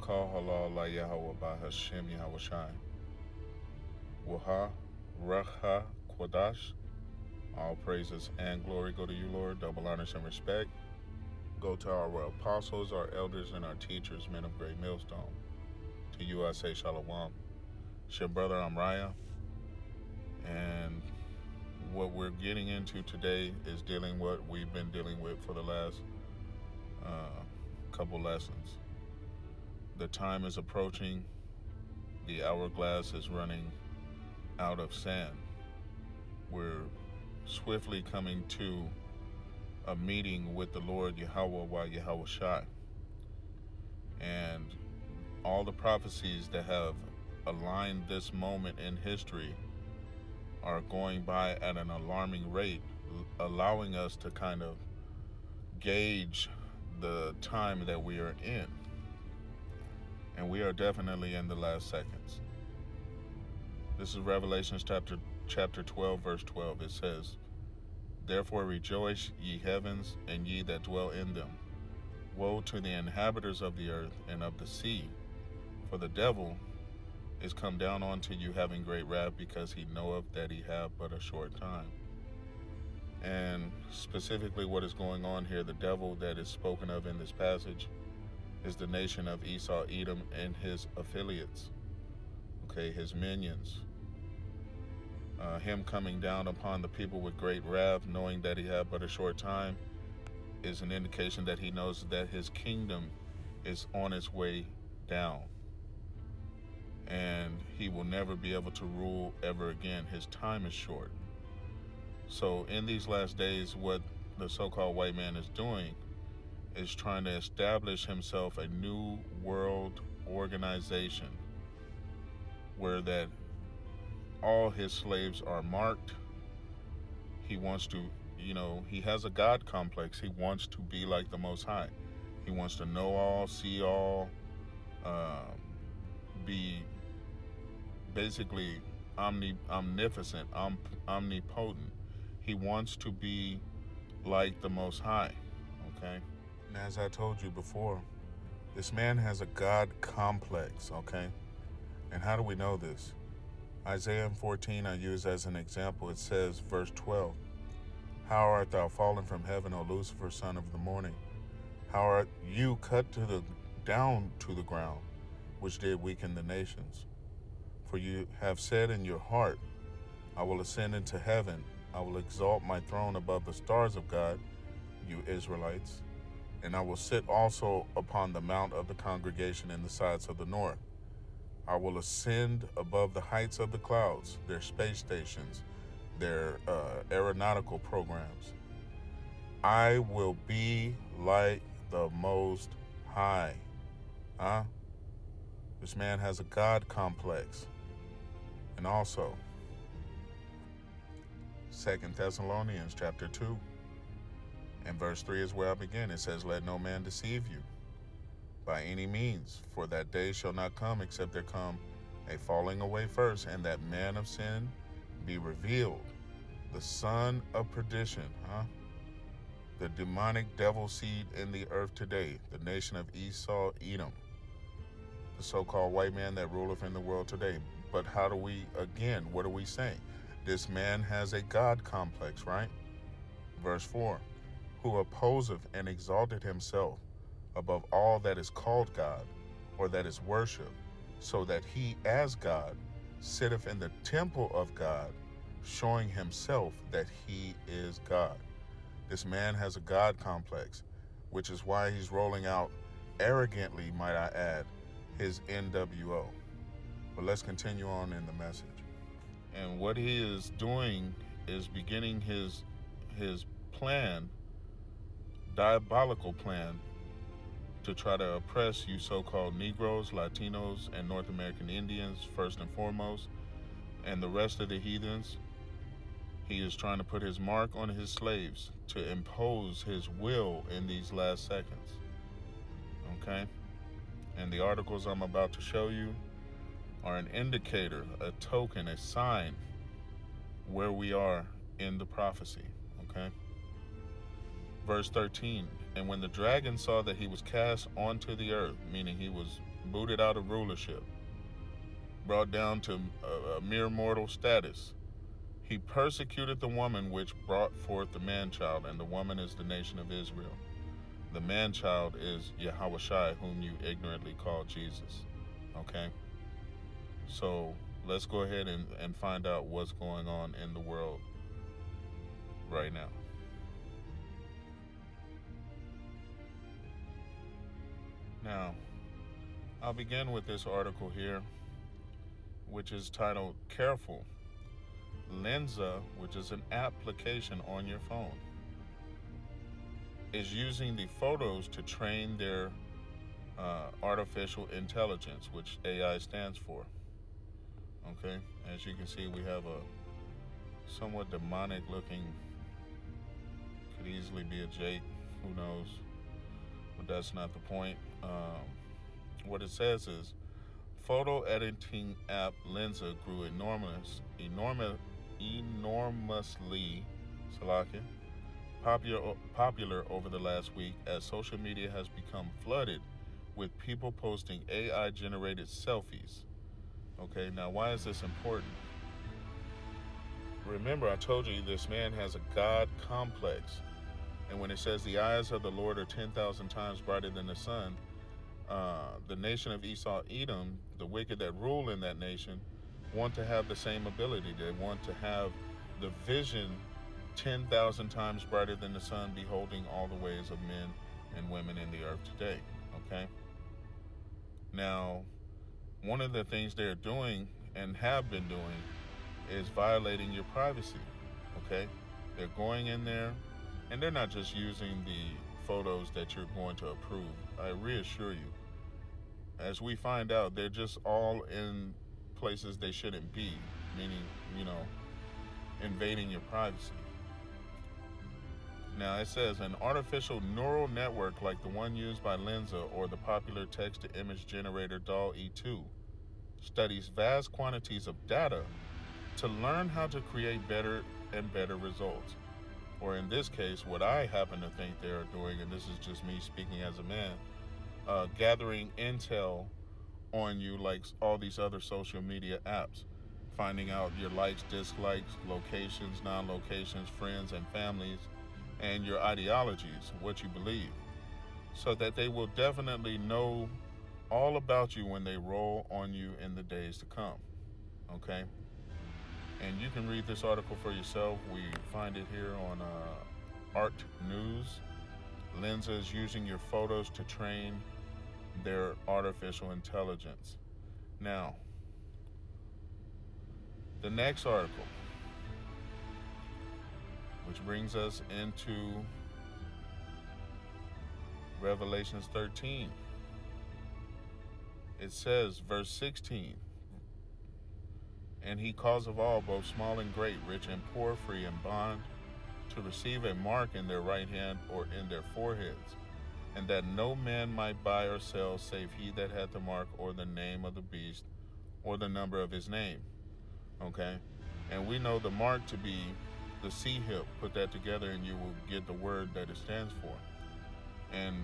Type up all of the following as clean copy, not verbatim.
Kal halal la Yahweh Bahashem Yahweh Shai. Waha, Racha, Kwadash. All praises and glory go to you, Lord. Double honors and respect go to our apostles, our elders, and our teachers, men of great millstone. To you I say shalom. It's your brother Amraya, and what we're getting into today is dealing what we've been dealing with for the last uh, couple lessons. The time is approaching. The hourglass is running out of sand. We're swiftly coming to a meeting with the Lord Yahweh while Yahweh Shai. And all the prophecies that have aligned this moment in history are going by at an alarming rate, allowing us to kind of gauge the time that we are in. And we are definitely in the last seconds. This is Revelations chapter 12, verse 12. It says, "Therefore rejoice, ye heavens, and ye that dwell in them. Woe to the inhabitants of the earth and of the sea, for the devil is come down unto you having great wrath, because he knoweth that he have but a short time." And specifically what is going on here, the devil that is spoken of in this passage is the nation of Esau, Edom, and his affiliates, okay, his minions. Him coming down upon the people with great wrath, knowing that he had but a short time, is an indication that he knows that his kingdom is on its way down. And he will never be able to rule ever again. His time is short. So in these last days, what the so-called white man is doing is trying to establish himself a new world organization where that all his slaves are marked. He wants to, he has a God complex. He wants to be like the Most High. He wants to know all, see all, be basically omnipotent, omnipotent. He wants to be like the Most High, okay? And as I told you before, this man has a God complex, okay? And how do we know this? Isaiah 14 I use as an example. It says, verse 12, "How art thou fallen from heaven, O Lucifer, son of the morning? How art you cut down to the ground, which did weaken the nations? For you have said in your heart, I will ascend into heaven. I will exalt my throne above the stars of God, you Israelites. And I will sit also upon the mount of the congregation in the sides of the north. I will ascend above the heights of the clouds," their space stations, their aeronautical programs. "I will be like the Most High." Huh? This man has a God complex. And also, 2 Thessalonians chapter 2 and verse 3 is where I begin. It says, "Let no man deceive you by any means, for that day shall not come except there come a falling away first, and that man of sin be revealed, the son of perdition," the demonic devil seed in the earth today, the nation of Esau, Edom, the so-called white man that ruleth in the world today. But how do we, again, what are we saying? This man has a God complex, right? Verse 4, "Who opposeth and exalted himself above all that is called God, or that is worshipped, so that he as God sitteth in the temple of God, showing himself that he is God." This man has a God complex, which is why he's rolling out arrogantly, might I add, his NWO. But let's continue on in the message. And what he is doing is beginning his plan, diabolical plan, to try to oppress you so-called Negroes, Latinos, and North American Indians, first and foremost, and the rest of the heathens. He is trying to put his mark on his slaves to impose his will in these last seconds. Okay? And the articles I'm about to show you are an indicator, a token, a sign where we are in the prophecy. Okay? Verse 13, "And when the dragon saw that he was cast onto the earth," meaning he was booted out of rulership, brought down to a mere mortal status. He persecuted the woman which brought forth the man child, and the woman is the nation of Israel. The man child is Yahushua, whom you ignorantly call Jesus. Okay? So let's go ahead and find out what's going on in the world right now. Now, I'll begin with this article here, which is titled Careful. Lenza, which is an application on your phone, is using the photos to train their artificial intelligence, which AI stands for. Okay, as you can see, we have a somewhat demonic looking, could easily be a Jake, who knows, but that's not the point. What it says is, photo editing app Lenza grew enormously popular over the last week as social media has become flooded with people posting AI generated selfies. Okay, now why is this important? Remember, I told you this man has a God complex. And when it says the eyes of the Lord are 10,000 times brighter than the sun, the nation of Esau, Edom, the wicked that rule in that nation, want to have the same ability. They want to have the vision 10,000 times brighter than the sun, beholding all the ways of men and women in the earth today. Okay? Now, one of the things they're doing and have been doing is violating your privacy. Okay? They're going in there, and they're not just using the photos that you're going to approve. I reassure you, as we find out, they're just all in places they shouldn't be, meaning, invading your privacy. Now it says an artificial neural network like the one used by Lenza or the popular text-to-image generator DALL-E 2 studies vast quantities of data to learn how to create better and better results. Or in this case, what I happen to think they are doing, and this is just me speaking as a man, gathering intel on you like all these other social media apps, finding out your likes, dislikes, locations, non-locations, friends and families, and your ideologies, what you believe, so that they will definitely know all about you when they roll on you in the days to come. Okay? And you can read this article for yourself. We find it here on Art News. Lenza is using your photos to train their artificial intelligence. Now, the next article, which brings us into Revelations 13. It says, verse 16, and he caused of all, both small and great, rich and poor, free and bond, to receive a mark in their right hand or in their foreheads, and that no man might buy or sell save he that had the mark or the name of the beast or the number of his name. Okay? And we know the mark to be the C hip. Put that together and you will get the word that it stands for. And,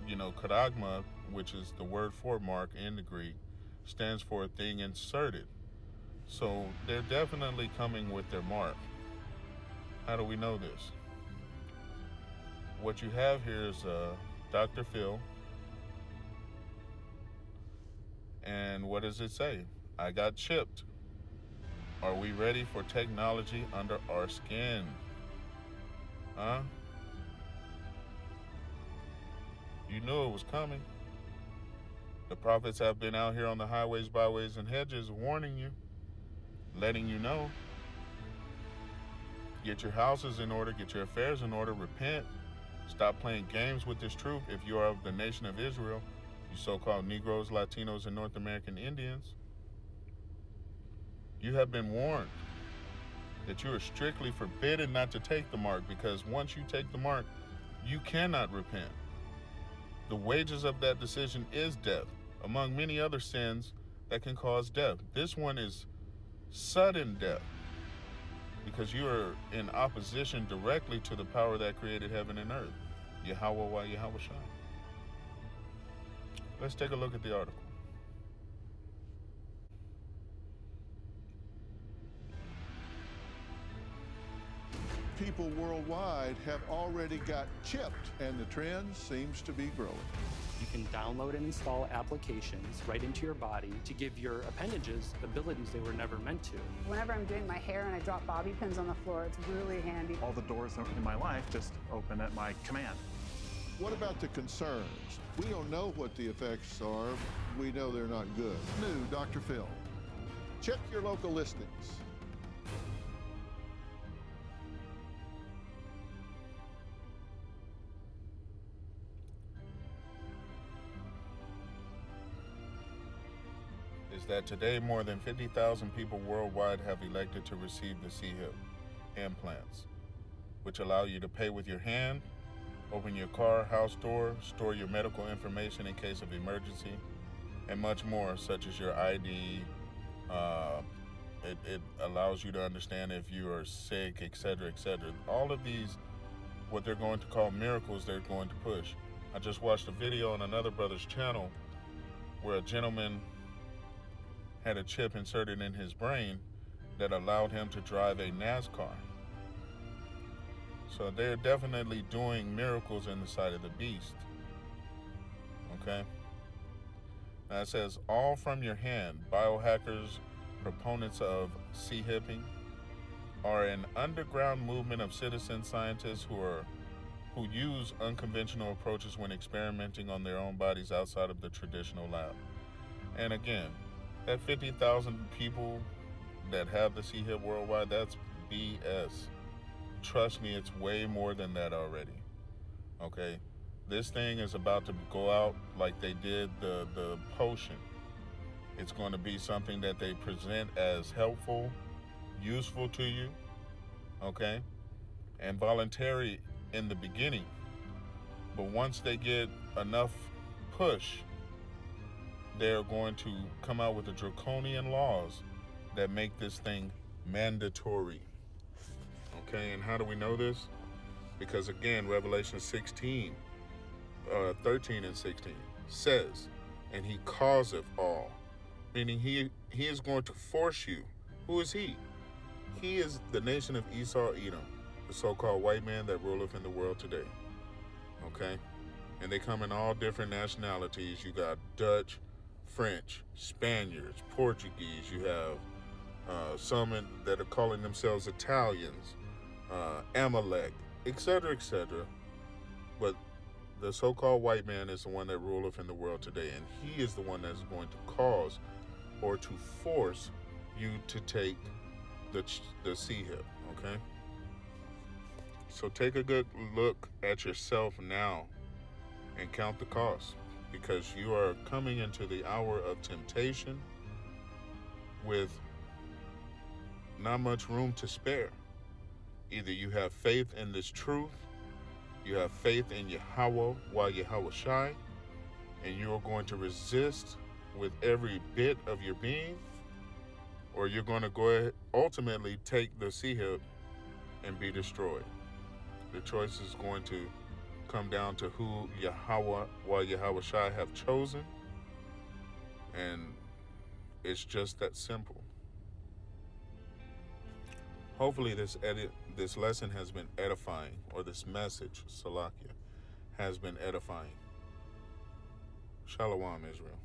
charagma, which is the word for mark in the Greek, stands for a thing inserted. So they're definitely coming with their mark. How do we know this? What you have here is Dr. Phil. And what does it say? I got chipped. Are we ready for technology under our skin? Huh? You knew it was coming. The prophets have been out here on the highways, byways, and hedges warning you, letting you know. Get your houses in order, get your affairs in order, repent. Stop playing games with this truth if you are of the nation of Israel, you so-called Negroes, Latinos, and North American Indians. You have been warned that you are strictly forbidden not to take the mark, because once you take the mark, you cannot repent. The wages of that decision is death, among many other sins that can cause death. This one is sudden death, because you are in opposition directly to the power that created heaven and earth, Yahweh Yahushua. Let's take a look at the article. People worldwide have already got chipped, and the trend seems to be growing. You can download and install applications right into your body to give your appendages abilities they were never meant to. Whenever I'm doing my hair and I drop bobby pins on the floor, it's really handy. All the doors in my life just open at my command. What about the concerns? We don't know what the effects are. We know they're not good. New Dr. Phil. Check your local listings. Is that today more than 50,000 people worldwide have elected to receive the C-hip implants, which allow you to pay with your hand, open your car, house door, store your medical information in case of emergency, and much more, such as your ID. It allows you to understand if you are sick, etc., etc. All of these, what they're going to call miracles, they're going to push. I just watched a video on another brother's channel where a gentleman had a chip inserted in his brain that allowed him to drive a NASCAR. So they're definitely doing miracles in the sight of the beast. Okay? Now it says, all from your hand, biohackers, proponents of C-hipping, are an underground movement of citizen scientists who use unconventional approaches when experimenting on their own bodies outside of the traditional lab. And again, that 50,000 people that have the C-hip worldwide, that's BS. Trust me, it's way more than that already. Okay? This thing is about to go out like they did the potion. It's going to be something that they present as helpful, useful to you, okay? And voluntary in the beginning. But once they get enough push, they're going to come out with the draconian laws that make this thing mandatory. Okay, and how do we know this? Because again, Revelation 16, 13 and 16 says, and he causeth all, meaning he is going to force you. Who is he? He is the nation of Esau, Edom, the so-called white man that ruleth in the world today. Okay? And they come in all different nationalities. You got Dutch, French, Spaniards, Portuguese. You have some that are calling themselves Italians, Amalek, etc., etc. But the so-called white man is the one that ruleth in the world today, and he is the one that is going to cause or to force you to take the C-hip, okay? So take a good look at yourself now and count the cost, because you are coming into the hour of temptation with not much room to spare. Either you have faith in this truth, you have faith in Yahweh while Yahweh Shai, and you are going to resist with every bit of your being, or you're going to go ahead, ultimately take the C-hip and be destroyed. The choice is going to come down to who Yahweh while Yahweh Shai have chosen, and it's just that simple. Hopefully this lesson has been edifying, or this message, Salakia, has been edifying. Shalom, Israel.